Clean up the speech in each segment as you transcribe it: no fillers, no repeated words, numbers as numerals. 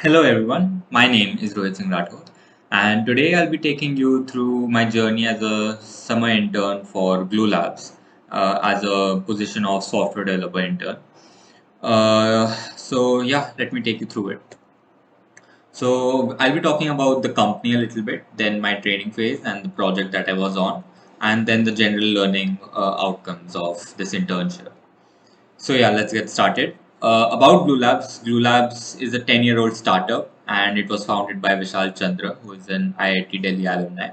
Hello everyone, my name is Rohit Singh Rathore, and today I'll be taking you through my journey as a summer intern for Glue Labs as a position of software developer intern. Let me take you through it. So I'll be talking about the company a little bit, then my training phase and the project that I was on, and then the general learning outcomes of this internship. Let's get started. About Blue Labs, Blue Labs is a 10-year-old startup and it was founded by Vishal Chandra, who is an IIT Delhi alumni.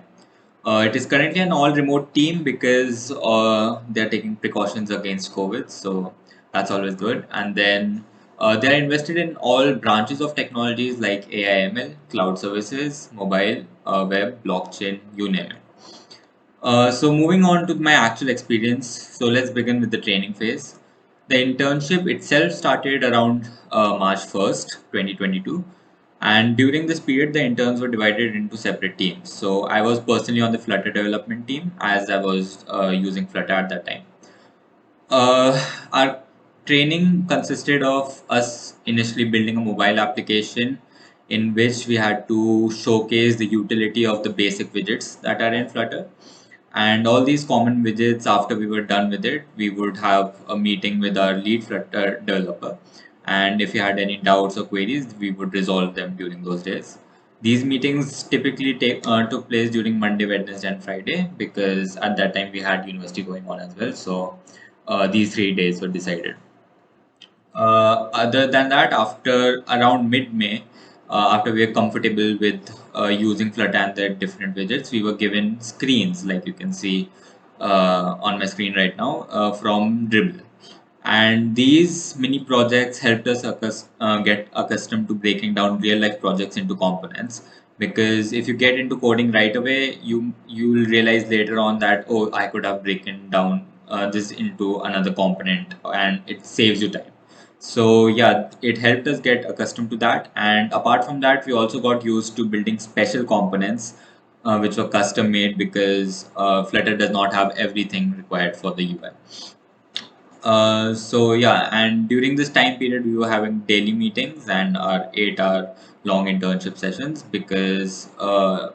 It is currently an all-remote team because they're taking precautions against COVID, so that's always good. And then they're invested in all branches of technologies like AI/ML, cloud services, mobile, web, blockchain, you name it. Moving on to my actual experience, so let's begin with the training phase. The internship itself started around March 1st, 2022. And during this period, the interns were divided into separate teams. So I was personally on the Flutter development team as I was using Flutter at that time. Our training consisted of us initially building a mobile application in which we had to showcase the utility of the basic widgets that are in Flutter. And all these common widgets, after we were done with it, we would have a meeting with our lead Flutter developer. And if you had any doubts or queries, we would resolve them during those days. These meetings typically took place during Monday, Wednesday, and Friday because at that time we had university going on as well. So these 3 days were decided. Other than that, after around mid-May, after we were comfortable with using Flutter and the different widgets, we were given screens like you can see on my screen right now from Dribble. And these mini projects helped us get accustomed to breaking down real life projects into components. Because if you get into coding right away, you will realize later on that, oh, I could have broken down this into another component, and it saves you time. So yeah, it helped us get accustomed to that. And apart from that, we also got used to building special components which were custom made because Flutter does not have everything required for the UI. And during this time period, we were having daily meetings and our 8 hour long internship sessions because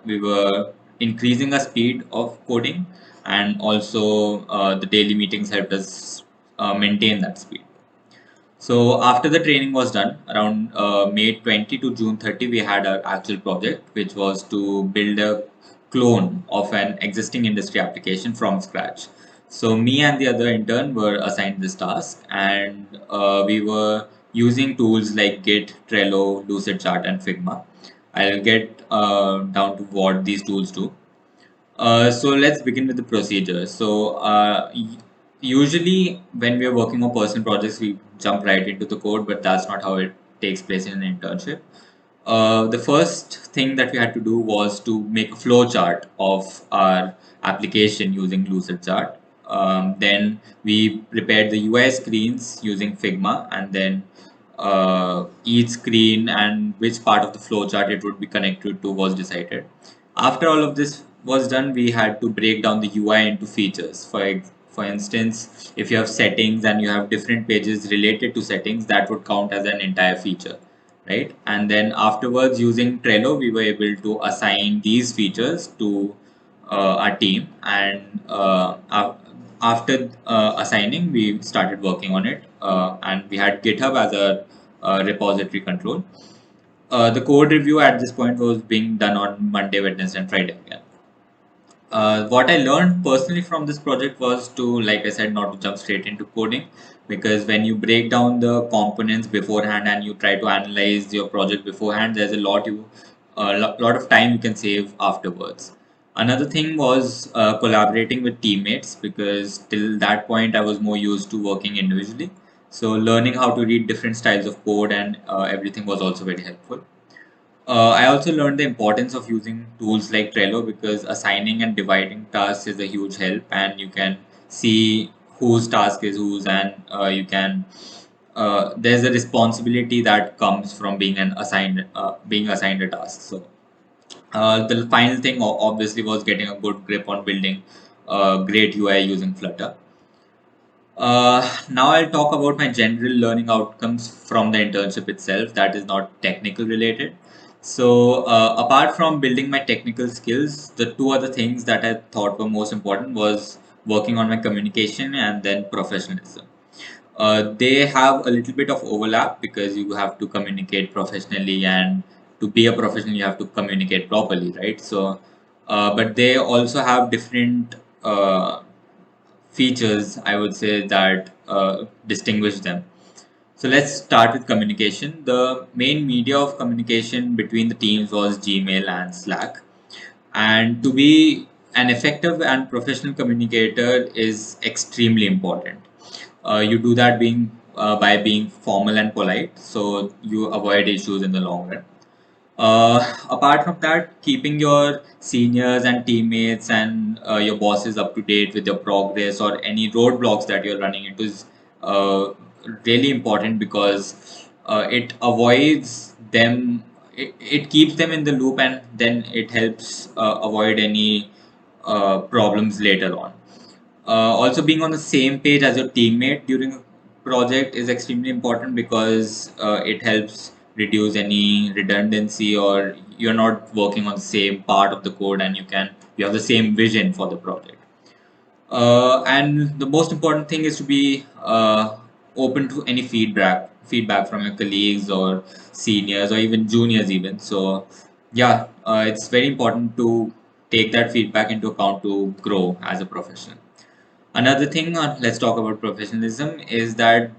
we were increasing our speed of coding, and also the daily meetings helped us maintain that speed. So after the training was done, around May 20 to June 30, we had our actual project, which was to build a clone of an existing industry application from scratch. So me and the other intern were assigned this task, and we were using tools like Git, Trello, Lucidchart, and Figma. I'll get down to what these tools do. So let's begin with the procedure. Usually when we are working on personal projects, we jump right into the code, but that's not how it takes place in an internship. The first thing that we had to do was to make a flow chart of our application using Lucidchart. Then we prepared the UI screens using Figma, and then each screen and which part of the flowchart it would be connected to was decided. After all of this was done, we had to break down the UI into features. For instance, if you have settings and you have different pages related to settings, that would count as an entire feature, right? And then afterwards, using Trello, we were able to assign these features to our team, and after assigning, we started working on it, and we had GitHub as a repository control. The code review at this point was being done on Monday, Wednesday, and Friday again. What I learned personally from this project was to, like I said, not to jump straight into coding, because when you break down the components beforehand and you try to analyze your project beforehand, there's a lot of time you can save afterwards. Another thing was collaborating with teammates, because till that point I was more used to working individually. So learning how to read different styles of code and everything was also very helpful. I also learned the importance of using tools like Trello, because assigning and dividing tasks is a huge help, and you can see whose task is whose, and you can. There's a responsibility that comes from being assigned a task. So the final thing obviously was getting a good grip on building great UI using Flutter. Now I'll talk about my general learning outcomes from the internship itself that is not technical related. So apart from building my technical skills, the two other things that I thought were most important was working on my communication and then professionalism. They have a little bit of overlap because you have to communicate professionally, and to be a professional you have to communicate properly, right? So but they also have different features, I would say, that distinguish them. So let's start with communication. The main media of communication between the teams was Gmail and Slack. And to be an effective and professional communicator is extremely important. You do that by being formal and polite, so you avoid issues in the long run. Apart from that, keeping your seniors and teammates and your bosses up to date with your progress or any roadblocks that you're running into is uh, really important because it avoids them, it keeps them in the loop, and then it helps avoid any problems later on. Also, being on the same page as your teammate during a project is extremely important because it helps reduce any redundancy, or you're not working on the same part of the code and you have the same vision for the project. And the most important thing is to be open to any feedback from your colleagues or seniors or even juniors even. So yeah, it's very important to take that feedback into account to grow as a professional. Another thing, let's talk about professionalism, is that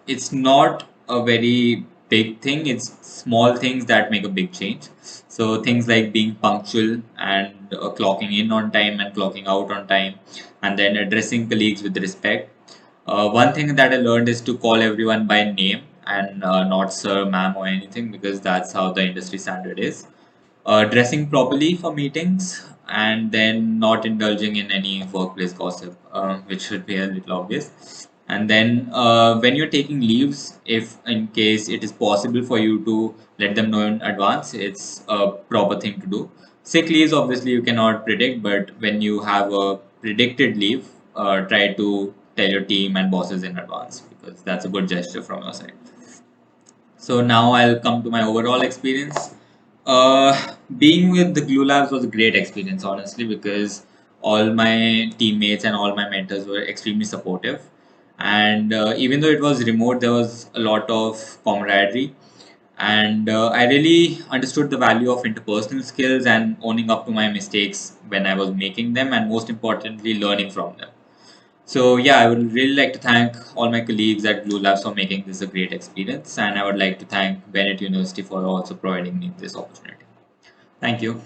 it's not a very big thing, it's small things that make a big change. So, things like being punctual and clocking in on time and clocking out on time, and then addressing colleagues with respect. One thing that I learned is to call everyone by name and not sir, ma'am, or anything, because that's how the industry standard is. Dressing properly for meetings, and then not indulging in any workplace gossip, which should be a little obvious. And then when you're taking leaves, if in case it is possible for you to let them know in advance, it's a proper thing to do. Sick leaves, obviously, you cannot predict, but when you have a predicted leave, try to tell your team and bosses in advance because that's a good gesture from your side. So now I'll come to my overall experience. Being with the Glue Labs was a great experience, honestly, because all my teammates and all my mentors were extremely supportive. And even though it was remote, there was a lot of camaraderie. And I really understood the value of interpersonal skills and owning up to my mistakes when I was making them, and most importantly, learning from them. So yeah, I would really like to thank all my colleagues at Blue Labs for making this a great experience, and I would like to thank Bennett University for also providing me this opportunity. Thank you.